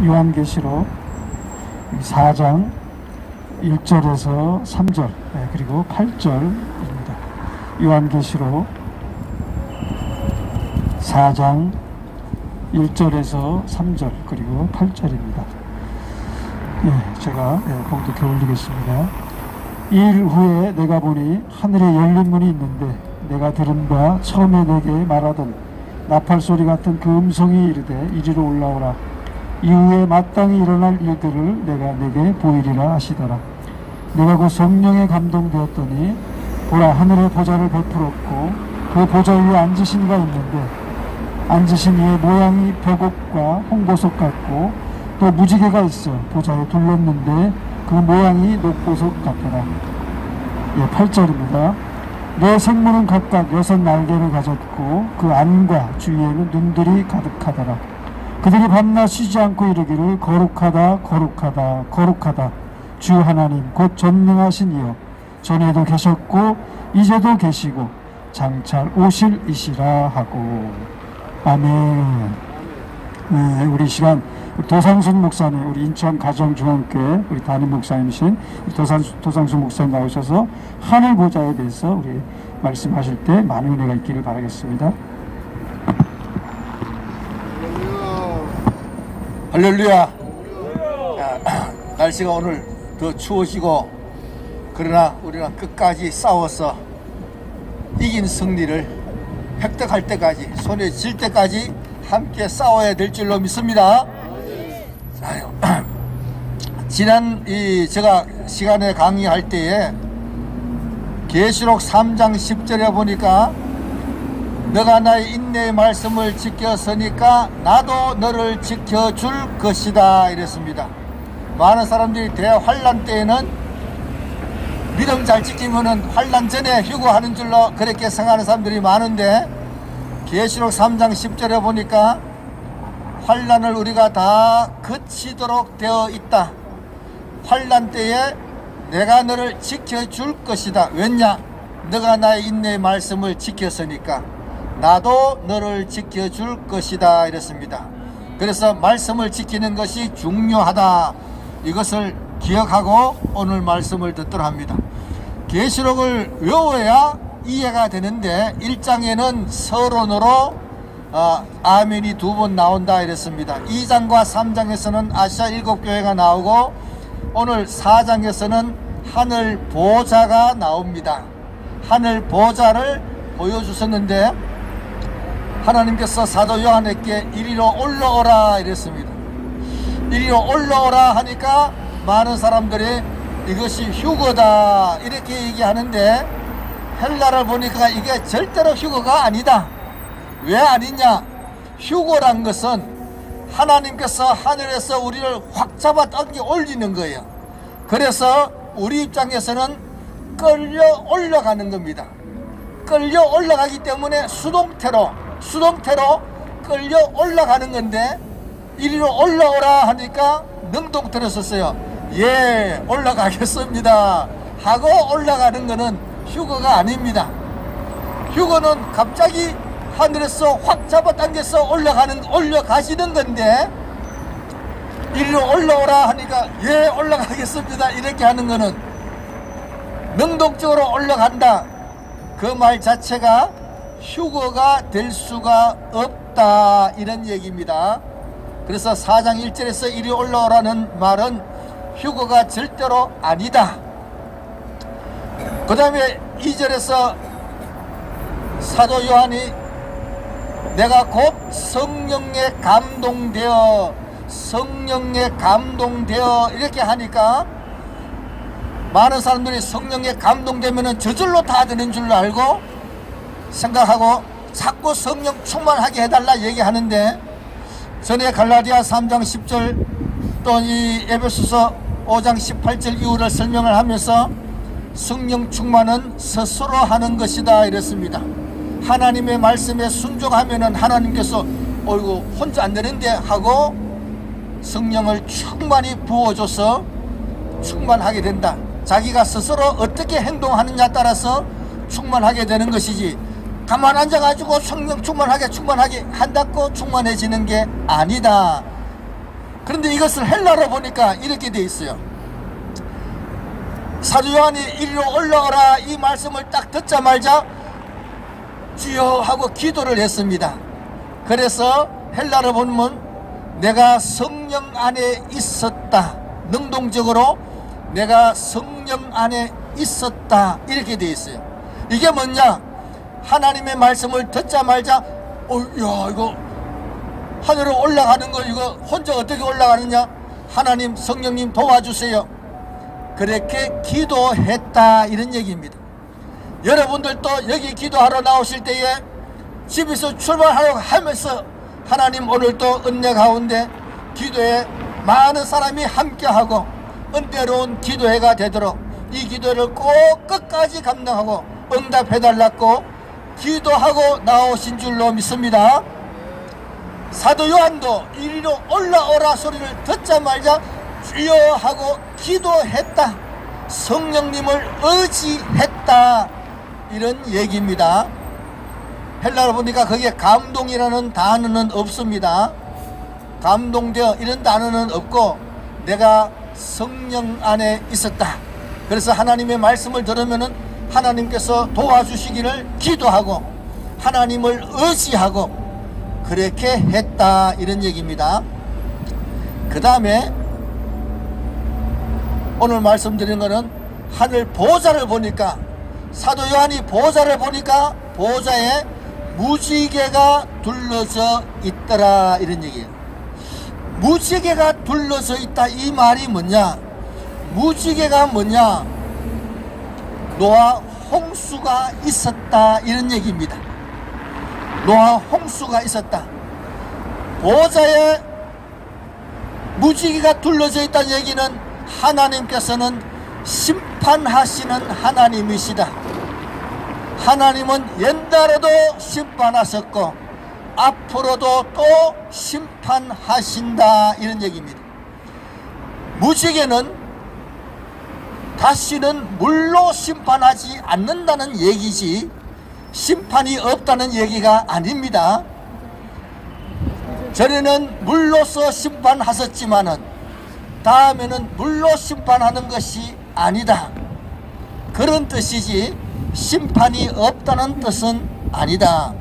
요한계시록 4장 1절에서 3절 그리고 8절입니다. 요한계시록 4장 1절에서 3절 그리고 8절입니다. 제가 봉독해 올리겠습니다. 이일 후에 내가 보니 하늘에 열린 문이 있는데 내가 들은 바 처음에 내게 말하던 나팔소리 같은 그 음성이 이르되 이리로 올라오라. 이후에 마땅히 일어날 일들을 내가 내게 보이리라 하시더라. 내가 그 성령에 감동되었더니 보라, 하늘의 보좌를 베풀었고 그 보좌 위에 앉으신 이가 있는데 앉으신 이의 모양이 벽옥과 홍보석 같고 또 무지개가 있어 보좌에 둘렀는데 그 모양이 녹보석 같더라. 8절입니다. 내 생물은 각각 6 날개를 가졌고 그 안과 주위에는 눈들이 가득하더라. 그들이 밤낮 쉬지 않고 이르기를 거룩하다 거룩하다 거룩하다 주 하나님 곧 전능하신 이여, 전에도 계셨고 이제도 계시고 장차 오실 이시라 하고. 아멘. 우리 시간 도상순 목사님, 우리 인천 가정중앙교회 우리 담임 목사님이신 도상순 목사님 나오셔서 하늘 보좌에 대해서 우리 말씀하실 때 많은 은혜가 있기를 바라겠습니다. 할렐루야. 날씨가 오늘 더 추워지고, 그러나 우리가 끝까지 싸워서 이긴 승리를 획득할 때까지, 손에 쥘 때까지 함께 싸워야 될 줄로 믿습니다. 지난 제가 시간에 강의할 때에 계시록 3장 10절에 보니까 너가 나의 인내의 말씀을 지켰으니까 나도 너를 지켜줄 것이다 이랬습니다. 많은 사람들이 대환란 때에는 믿음 잘 지키면은 환란 전에 휴거하는 줄로 그렇게 생각하는 사람들이 많은데, 계시록 3장 10절에 보니까 환란을 우리가 다 거치도록 되어 있다. 환란 때에 내가 너를 지켜줄 것이다. 왜냐? 너가 나의 인내의 말씀을 지켰으니까 나도 너를 지켜줄 것이다 이랬습니다. 그래서 말씀을 지키는 것이 중요하다, 이것을 기억하고 오늘 말씀을 듣도록 합니다. 계시록을 외워야 이해가 되는데 1장에는 서론으로 아멘이 2번 나온다 이랬습니다. 2장과 3장에서는 아시아 7교회가 나오고 오늘 4장에서는 하늘 보좌가 나옵니다. 하늘 보좌를 보여주셨는데 하나님께서 사도 요한에게 이리로 올라오라 이랬습니다. 이리로 올라오라 하니까 많은 사람들이 이것이 휴거다 이렇게 얘기하는데, 헬라를 보니까 이게 절대로 휴거가 아니다. 왜 아니냐? 휴거란 것은 하나님께서 하늘에서 우리를 확 잡아 당겨 올리는 거예요. 그래서 우리 입장에서는 끌려 올라가는 겁니다. 끌려 올라가기 때문에 수동태로 끌려 올라가는 건데, 이리로 올라오라 하니까 능동태로 썼어요. 예, 올라가겠습니다 하고 올라가는 거는 휴거가 아닙니다. 휴거는 갑자기 하늘에서 확 잡아당겨서 올라가시는 건데, 이리로 올라오라 하니까 예, 올라가겠습니다 이렇게 하는 거는 능동적으로 올라간다, 그 말 자체가 휴거가 될 수가 없다 이런 얘기입니다. 그래서 4장 1절에서 이리 올라오라는 말은 휴거가 절대로 아니다. 그 다음에 2절에서 사도 요한이 내가 곧 성령에 감동되어 이렇게 하니까 많은 사람들이 성령에 감동되면 저절로 다 되는 줄로 알고 생각하고 자꾸 성령 충만하게 해달라 얘기하는데, 전에 갈라디아 3장 10절 또 이 에베소서 5장 18절 이후를 설명을 하면서 성령 충만은 스스로 하는 것이다 이랬습니다. 하나님의 말씀에 순종하면은 하나님께서 어이구 혼자 안 되는데 하고 성령을 충만히 부어줘서 충만하게 된다. 자기가 스스로 어떻게 행동하느냐에 따라서 충만하게 되는 것이지, 가만 앉아가지고 성령 충만하게 한다고 충만해지는 게 아니다. 그런데 근데 이것을 헬라로 보니까 이렇게 돼 있어요. 사도 요한이 이리로 올라오라 이 말씀을 딱 듣자마자 주여 하고 기도를 했습니다. 그래서 헬라로 보면 내가 성령 안에 있었다, 능동적으로 내가 성령 안에 있었다 이렇게 되어 있어요. 이게 뭐냐, 하나님의 말씀을 듣자마자 야 이거 하늘로 올라가는 거 이거 혼자 어떻게 올라가느냐, 하나님 성령님 도와주세요, 그렇게 기도했다 이런 얘기입니다. 여러분들도 여기 기도하러 나오실 때에 집에서 출발하려고 하면서 하나님 오늘도 은혜 가운데 기도에 많은 사람이 함께하고 은혜로운 기도회가 되도록 이 기도를 꼭 끝까지 감당하고 응답해달라고 기도하고 나오신 줄로 믿습니다. 사도 요한도 이리로 올라오라 소리를 듣자마자 주여 하고 기도했다, 성령님을 의지했다 이런 얘기입니다. 헬라로 보니까 거기에 감동이라는 단어는 없습니다. 감동되어 이런 단어는 없고 내가 성령 안에 있었다. 그래서 하나님의 말씀을 들으면은 하나님께서 도와주시기를 기도하고 하나님을 의지하고 그렇게 했다 이런 얘기입니다. 그 다음에 오늘 말씀드린 거는 하늘 보좌를 보니까, 사도 요한이 보좌를 보니까 보좌에 무지개가 둘러져 있더라 이런 얘기예요. 무지개가 둘러져 있다 이 말이 뭐냐, 무지개가 뭐냐, 노아 홍수가 있었다 이런 얘기입니다. 노아 홍수가 있었다. 보좌에 무지개가 둘러져 있다는 얘기는 하나님께서는 심판하시는 하나님이시다. 하나님은 옛날에도 심판하셨고 앞으로도 또 심판하신다 이런 얘기입니다. 무지개는 다시는 물로 심판하지 않는다는 얘기지 심판이 없다는 얘기가 아닙니다. 전에는 물로서 심판하셨지만은 다음에는 물로 심판하는 것이 아니다 그런 뜻이지 심판이 없다는 뜻은 아니다.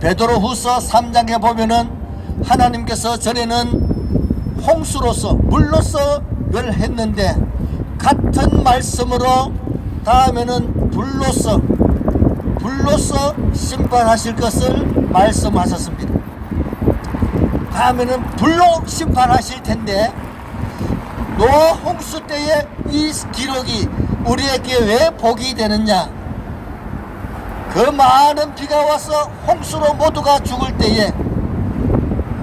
베드로후서 3장에 보면은 하나님께서 전에는 홍수로서 물로서 멸했는데 같은 말씀으로 다음에는 불로서 심판하실 것을 말씀하셨습니다. 다음에는 불로 심판하실 텐데 노아 홍수 때의 이 기록이 우리에게 왜 복이 되느냐, 그 많은 비가 와서 홍수로 모두가 죽을 때에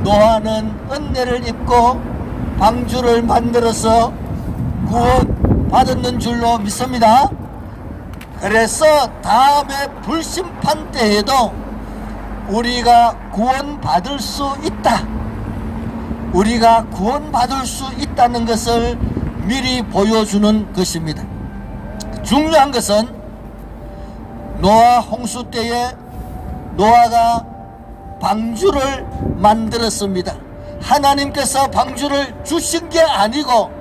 노아는 은혜를 입고 방주를 만들어서 구원받았는 줄로 믿습니다. 그래서 다음에 불심판 때에도 우리가 구원받을 수 있다, 우리가 구원받을 수 있다는 것을 미리 보여주는 것입니다. 중요한 것은 노아 홍수 때에 노아가 방주를 만들었습니다. 하나님께서 방주를 주신 게 아니고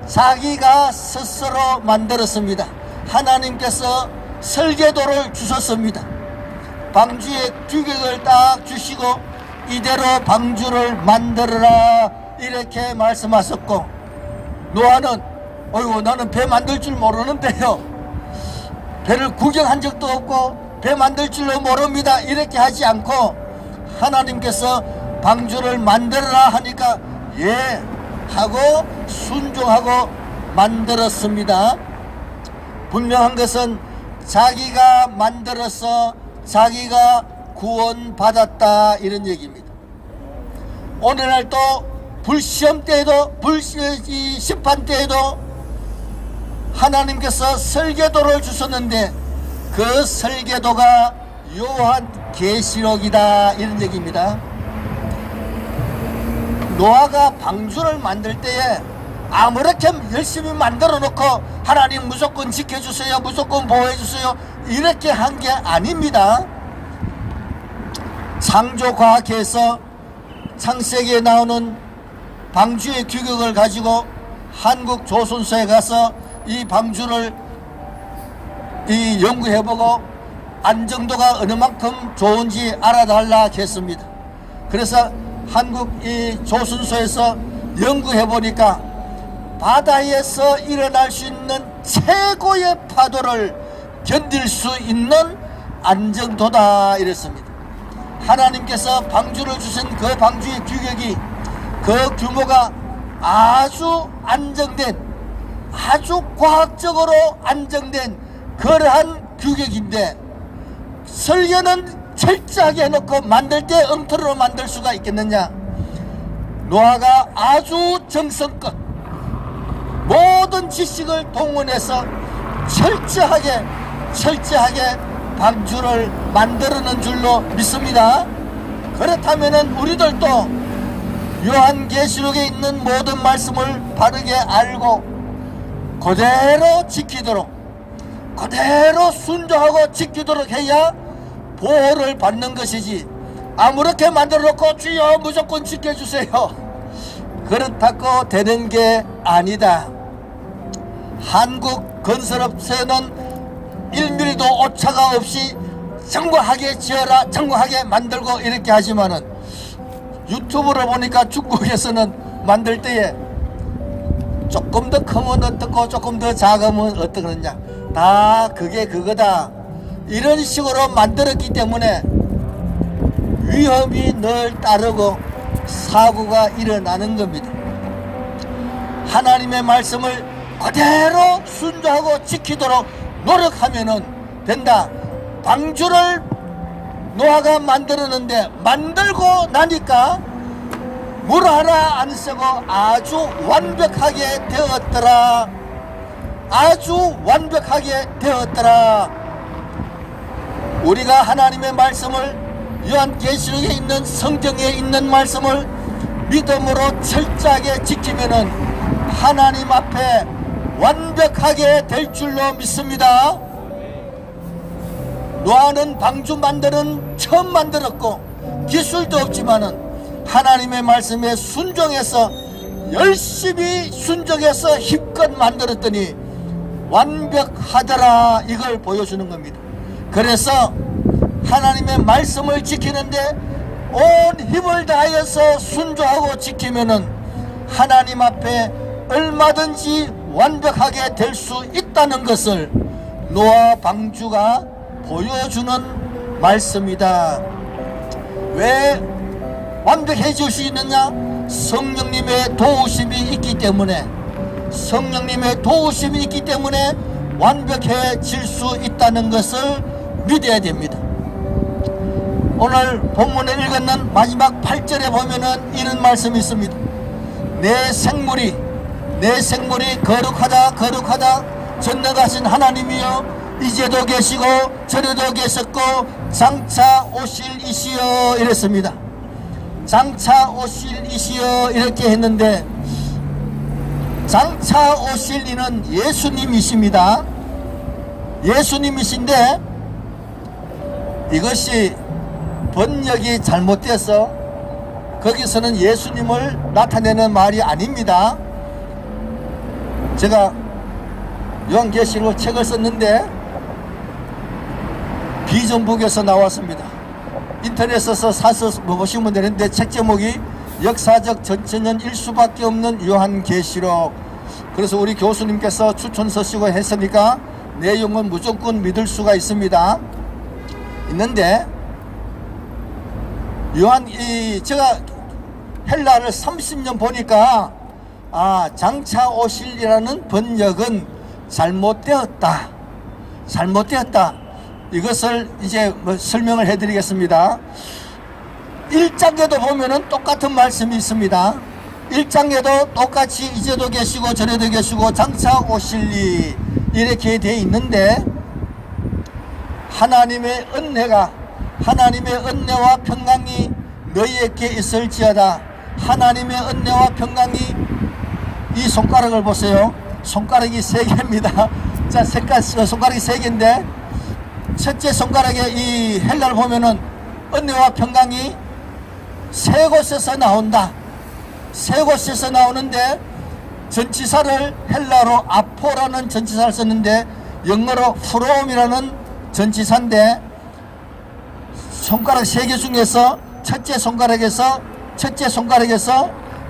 자기가 스스로 만들었습니다. 하나님께서 설계도를 주셨습니다. 방주의 규격을 딱 주시고 이대로 방주를 만들어라 이렇게 말씀하셨고, 노아는 어이구 나는 배 만들 줄 모르는데요, 배를 구경한 적도 없고 배 만들 줄로 모릅니다 이렇게 하지 않고 하나님께서 방주를 만들어라 하니까 예 하고 순종하고 만들었습니다. 분명한 것은 자기가 만들어서 자기가 구원받았다 이런 얘기입니다. 오늘날 또 불시험 때에도 심판 때에도 하나님께서 설계도를 주셨는데 그 설계도가 요한계시록이다 이런 얘기입니다. 노아가 방주를 만들 때에 아무렇게 열심히 만들어 놓고 하나님 무조건 지켜주세요, 무조건 보호해주세요 이렇게 한 게 아닙니다. 창조과학에서 창세기에 나오는 방주의 규격을 가지고 한국 조선소에 가서 이 방주를 연구해보고 안정도가 어느 만큼 좋은지 알아달라 했습니다. 그래서 한국 조선소에서 연구해보니까 바다에서 일어날 수 있는 최고의 파도를 견딜 수 있는 안정도다 이랬습니다. 하나님께서 방주를 주신 그 방주의 규격이 그 규모가 아주 안정된, 아주 과학적으로 안정된 그러한 규격인데, 설계는 철저하게 해놓고 만들 때 엉터리로 만들 수가 있겠느냐. 노아가 아주 정성껏 모든 지식을 동원해서 철저하게 방주를 만들어낸 줄로 믿습니다. 그렇다면 우리들도 요한계시록에 있는 모든 말씀을 바르게 알고 그대로 지키도록, 그대로 순종하고 지키도록 해야 보호를 받는 것이지, 아무렇게 만들어 놓고 주여 무조건 지켜주세요, 그렇다고 되는 게 아니다. 한국 건설업체는 1mm도 오차가 없이 정확하게 지어라, 정확하게 만들고 이렇게 하지만은 유튜브를 보니까 중국에서는 만들 때에 조금 더 크면 어떻고 조금 더 작으면 어떠느냐, 다 그게 그거다, 이런 식으로 만들었기 때문에 위험이 늘 따르고 사고가 일어나는 겁니다. 하나님의 말씀을 그대로 순종하고 지키도록 노력하면 된다. 방주를 노아가 만들었는데 만들고 나니까 물 하나 안 쓰고 아주 완벽하게 되었더라. 아주 완벽하게 되었더라. 우리가 하나님의 말씀을, 요한계시록에 있는 성경에 있는 말씀을 믿음으로 철저하게 지키면은 하나님 앞에 완벽하게 될 줄로 믿습니다. 노아는 방주 만드는 처음 만들었고 기술도 없지만은 하나님의 말씀에 순종해서 열심히 순종해서 힘껏 만들었더니 완벽하더라, 이걸 보여주는 겁니다. 그래서 하나님의 말씀을 지키는데 온 힘을 다하여서 순종하고 지키면은 하나님 앞에 얼마든지 완벽하게 될 수 있다는 것을 노아 방주가 보여주는 말씀이다. 왜 완벽해질 수 있느냐? 성령님의 도우심이 있기 때문에, 성령님의 도우심이 있기 때문에 완벽해질 수 있다는 것을 믿어야 됩니다. 오늘 본문에 읽었는 마지막 8절에 보면은 이런 말씀이 있습니다. 내 생물이 거룩하다 거룩하다 전능하신 하나님이여, 이제도 계시고 전에도 계셨고 장차 오실 이시여 이랬습니다. 장차 오실 이시여 이렇게 했는데, 장차 오실 이는 예수님이십니다. 예수님이신데 이것이 번역이 잘못돼서 거기서는 예수님을 나타내는 말이 아닙니다. 제가 요한계시록 책을 썼는데 비전북에서 나왔습니다. 인터넷에서 사서 보시면 되는데 책 제목이 역사적 전천년일 수밖에 없는 요한계시록. 그래서 우리 교수님께서 추천 쓰시고 했으니까 내용은 무조건 믿을 수가 있습니다. 있는데 제가 헬라를 30년 보니까 장차 오실이라는 번역은 잘못되었다. 이것을 이제 설명을 해드리겠습니다. 1장에도 보면은 똑같은 말씀이 있습니다. 1장에도 똑같이 이제도 계시고 전에도 계시고 장차 오실리 이렇게 되어 있는데, 하나님의 은혜와 평강이 너희에게 있을지어다. 하나님의 은혜와 평강이, 이 손가락을 보세요. 손가락이 3개입니다. 자, 손가락이 3개인데 첫째 손가락에 이 헬라를 보면은 은혜와 평강이 3곳에서 나온다. 세 곳에서 나오는데 전치사를 헬라로 아포라는 전치사를 썼는데 영어로 프롬이라는 전치사인데 손가락 세 개 중에서 첫째 손가락에서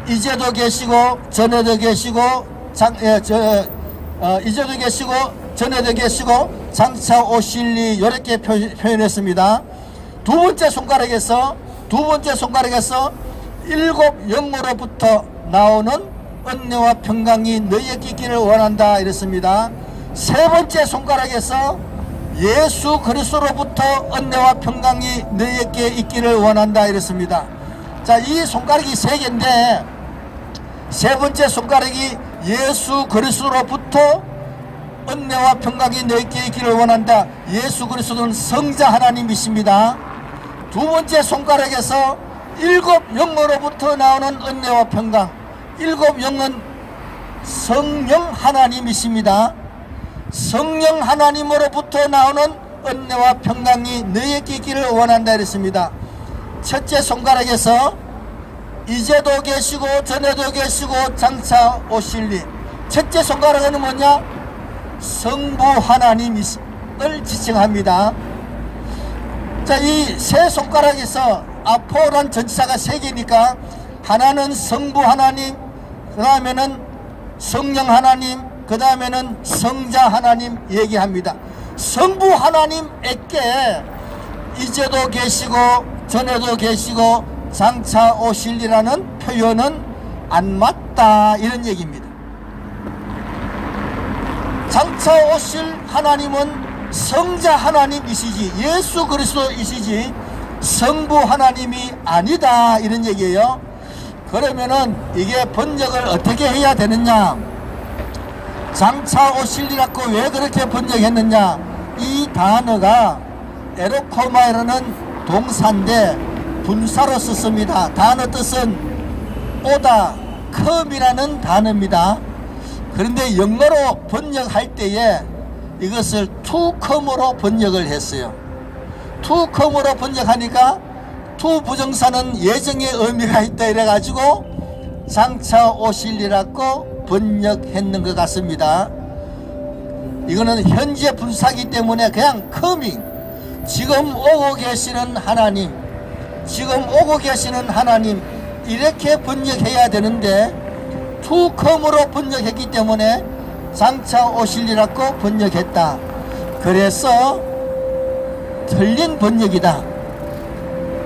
이제도 계시고 전에도 계시고 이제도 계시고 전에도 계시고 장차 오실리 이렇게 표현했습니다. 두 번째 손가락에서 일곱 영으로부터 나오는 은혜와 평강이 너희에게 있기를 원한다 이랬습니다. 세 번째 손가락에서 예수 그리스도로부터 은혜와 평강이 너희에게 있기를 원한다 이랬습니다. 자, 이 손가락이 세 개인데 세 번째 손가락이 예수 그리스도로부터 은혜와 평강이 너희에게 있기를 원한다. 예수 그리스도는 성자 하나님이십니다. 두 번째 손가락에서 일곱 영으로부터 나오는 은혜와 평강, 일곱 영은 성령 하나님이십니다. 성령 하나님으로부터 나오는 은혜와 평강이 너희에게 있기를 원한다 이랬습니다. 첫째 손가락에서 이제도 계시고 전에도 계시고 장차 오실리. 첫째 손가락은 뭐냐? 성부 하나님을 지칭합니다. 자, 이 세 손가락에서 아포란 전치사가 세 개니까 하나는 성부 하나님, 그 다음에는 성령 하나님, 그 다음에는 성자 하나님 얘기합니다. 성부 하나님에게 이제도 계시고 전에도 계시고 장차 오실리라는 표현은 안 맞다 이런 얘기입니다. 장차 오실 하나님은 성자 하나님이시지 예수 그리스도이시지 성부 하나님이 아니다 이런 얘기예요. 그러면은 이게 번역을 어떻게 해야 되느냐? 장차 오실리라고 왜 그렇게 번역했느냐? 이 단어가 에로코마이라는 동사인데 분사로 썼습니다. 단어 뜻은 오다, come이라는 단어입니다. 그런데 영어로 번역할 때에 이것을 to come으로 번역을 했어요. to come으로 번역하니까 to 부정사는 예정의 의미가 있다 이래가지고 장차 오실리라고 번역했는 것 같습니다. 이거는 현재 분사기 때문에 그냥 coming, 지금 오고 계시는 하나님, 지금 오고 계시는 하나님 이렇게 번역해야 되는데 to come으로 번역했기 때문에 장차 오실리라고 번역했다. 그래서 틀린 번역이다.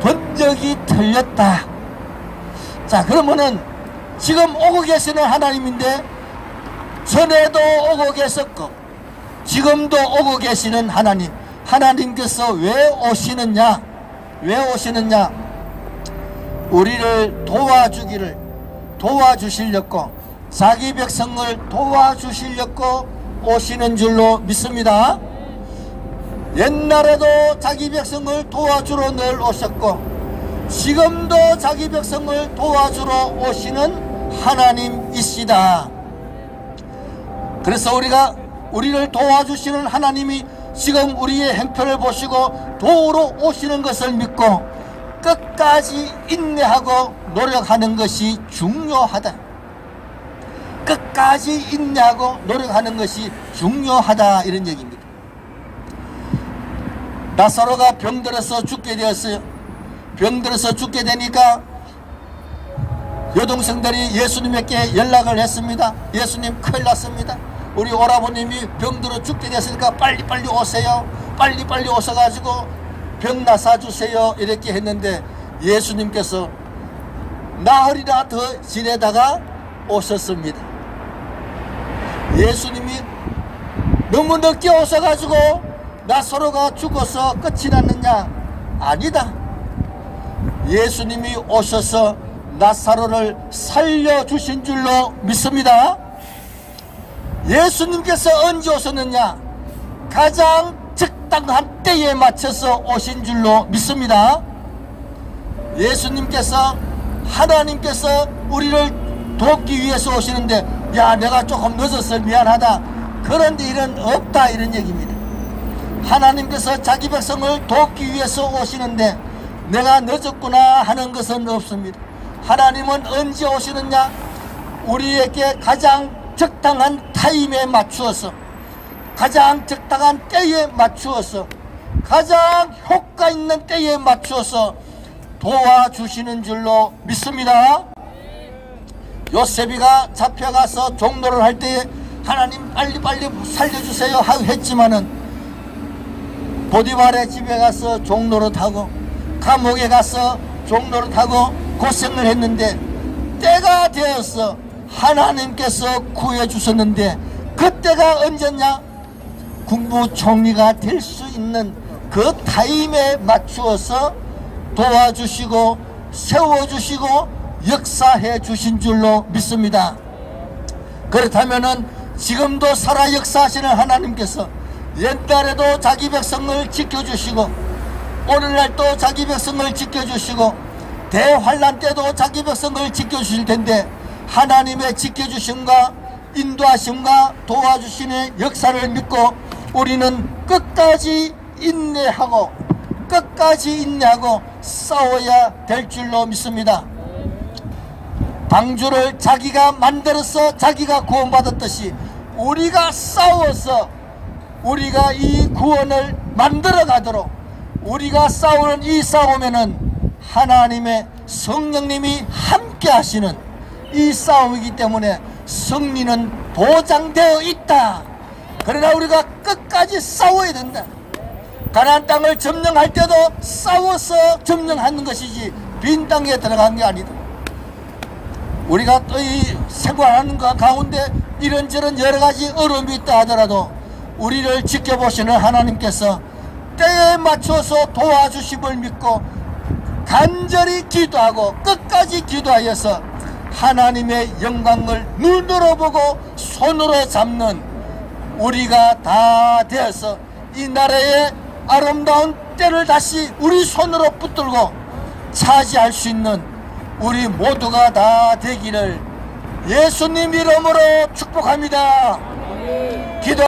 번역이 틀렸다. 자, 그러면은 지금 오고 계시는 하나님인데 전에도 오고 계셨고 지금도 오고 계시는 하나님, 하나님께서 왜 오시느냐? 왜 오시느냐? 우리를 도와주시려고 자기 백성을 도와주시려고 오시는 줄로 믿습니다. 옛날에도 자기 백성을 도와주러 늘 오셨고 지금도 자기 백성을 도와주러 오시는 하나님이시다. 그래서 우리를 도와주시는 하나님이 지금 우리의 행편을 보시고 도우러 오시는 것을 믿고 끝까지 인내하고 노력하는 것이 중요하다. 끝까지 인내하고 노력하는 것이 중요하다 이런 얘기입니다. 나사로가 병들어서 죽게 되었어요. 병들어서 죽게 되니까 여동생들이 예수님에게 연락을 했습니다. 예수님 큰일 났습니다. 우리 오라버님이 병들어 죽게 됐으니까 빨리빨리 오세요. 빨리빨리 오셔가지고 병 나사주세요 이렇게 했는데 예수님께서 나흘이나 더 지내다가 오셨습니다. 예수님이 너무 늦게 오셔가지고 나사로가 죽어서 끝이 났느냐? 아니다. 예수님이 오셔서 나사로를 살려주신 줄로 믿습니다. 예수님께서 언제 오셨느냐? 가장 적당한 때에 맞춰서 오신 줄로 믿습니다. 예수님께서 하나님께서 우리를 돕기 위해서 오시는데 야 내가 조금 늦었어 미안하다 그런 일은 없다 이런 얘기입니다. 하나님께서 자기 백성을 돕기 위해서 오시는데 내가 늦었구나 하는 것은 없습니다. 하나님은 언제 오시느냐? 우리에게 가장 적당한 타임에 맞추어서, 가장 적당한 때에 맞추어서, 가장 효과 있는 때에 맞추어서 도와주시는 줄로 믿습니다. 요셉이가 잡혀가서 종로를 할 때 하나님 빨리빨리 살려주세요 하고 했지만은 보디발의 집에 가서 종로를 타고 감옥에 가서 종로를 타고 고생을 했는데 때가 되어서 하나님께서 구해주셨는데 그때가 언제냐? 국무총리가 될 수 있는 그 타임에 맞추어서 도와주시고 세워주시고 역사해 주신 줄로 믿습니다. 그렇다면은 지금도 살아 역사하시는 하나님께서 옛날에도 자기 백성을 지켜주시고 오늘날도 자기 백성을 지켜주시고 대환란 때도 자기 백성을 지켜주실 텐데 하나님의 지켜주심과 인도하심과 도와주시는 역사를 믿고 우리는 끝까지 인내하고 싸워야 될 줄로 믿습니다. 방주를 자기가 만들어서 자기가 구원받았듯이 우리가 싸워서 우리가 이 구원을 만들어 가도록 우리가 싸우는 이 싸움에는 하나님의 성령님이 함께 하시는 이 싸움이기 때문에 승리는 보장되어 있다. 그러나 우리가 끝까지 싸워야 된다. 가나안 땅을 점령할 때도 싸워서 점령하는 것이지 빈 땅에 들어간 게 아니다. 우리가 또 이 생활하는 것 가운데 이런저런 여러가지 어려움이 있다 하더라도 우리를 지켜보시는 하나님께서 때에 맞춰서 도와주심을 믿고 간절히 기도하고 끝까지 기도하여서 하나님의 영광을 눈으로 보고 손으로 잡는 우리가 다 되어서 이 나라의 아름다운 때를 다시 우리 손으로 붙들고 차지할 수 있는 우리 모두가 다 되기를 예수님 이름으로 축복합니다. 기도